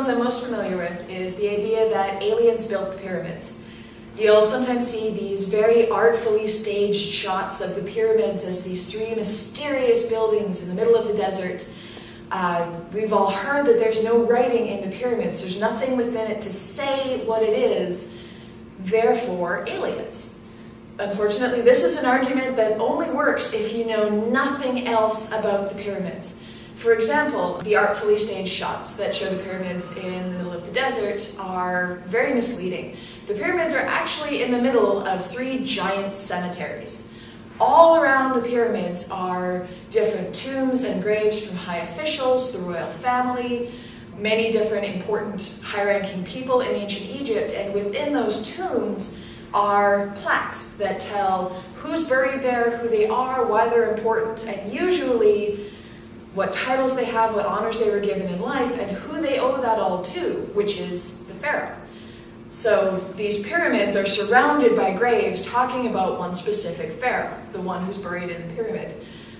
ones I'm most familiar with is the idea that aliens built the pyramids. You'll sometimes see these very artfully staged shots of the pyramids as these three mysterious buildings in the middle of the desert. We've all heard that there's no writing in the pyramids. There's nothing within it to say what it is, therefore aliens. Unfortunately, this is an argument that only works if you know nothing else about the pyramids. For example, the artfully staged shots that show the pyramids in the middle of the desert are very misleading. The pyramids are actually in the middle of three giant cemeteries. All around the pyramids are different tombs and graves from high officials, the royal family, many different important high-ranking people in ancient Egypt, and within those tombs are plaques that tell who's buried there, who they are, why they're important, and usually what titles they have, what honors they were given in life, and who they owe that all to, which is the pharaoh. So these pyramids are surrounded by graves talking about one specific pharaoh, the one who's buried in the pyramid.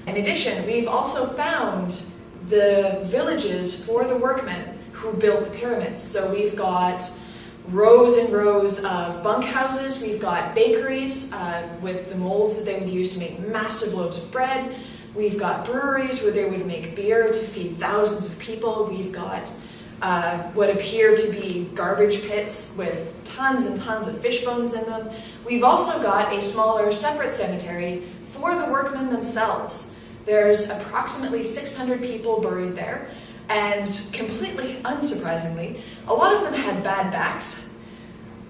In addition, we've also found the villages for the workmen who built the pyramids. So we've got rows and rows of bunkhouses, we've got bakeries with the molds that they would use to make massive loaves of bread, we've got breweries where they would make beer to feed thousands of people, we've got what appear to be garbage pits with tons and tons of fish bones in them. We've also got a smaller separate cemetery for the workmen themselves. There's approximately 600 people buried there, and completely unsurprisingly, a lot of them had bad backs.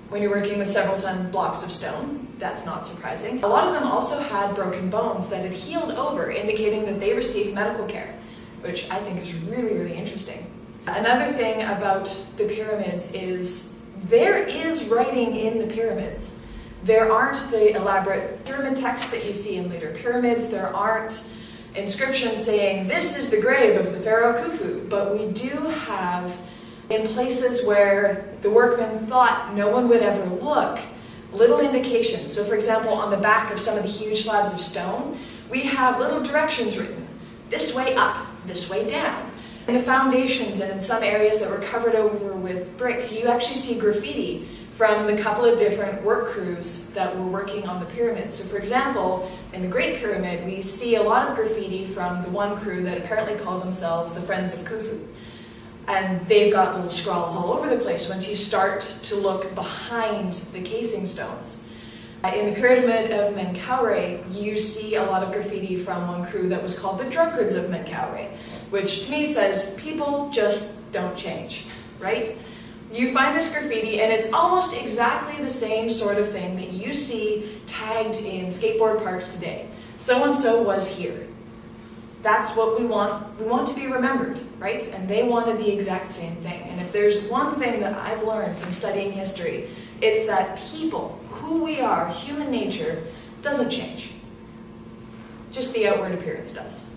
When you're working with several ton blocks of stone, that's not surprising. A lot of them also had broken bones that had healed over, indicating that they received medical care, which I think is really, really interesting. Another thing about the pyramids is there is writing in the pyramids. There aren't the elaborate pyramid texts that you see in later pyramids. There aren't inscriptions saying, this is the grave of the pharaoh Khufu. But we do have, in places where the workmen thought no one would ever look, little indications. So for example, on the back of some of the huge slabs of stone, we have little directions written. This way up, this way down. In the foundations and in some areas that were covered over with bricks, you actually see graffiti from the couple of different work crews that were working on the pyramids. So for example, in the Great Pyramid, we see a lot of graffiti from the one crew that apparently call themselves the Friends of Khufu. And they've got little scrawls all over the place once you start to look behind the casing stones. In the Pyramid of Menkaure, you see a lot of graffiti from one crew that was called the Drunkards of Menkaure, which to me says people just don't change, right? You find this graffiti and it's almost exactly the same sort of thing that you see tagged in skateboard parks today. So-and-so was here. That's what we want. We want to be remembered, right? And they wanted the exact same thing. And if there's one thing that I've learned from studying history, it's that people, who we are, human nature, doesn't change. Just the outward appearance does.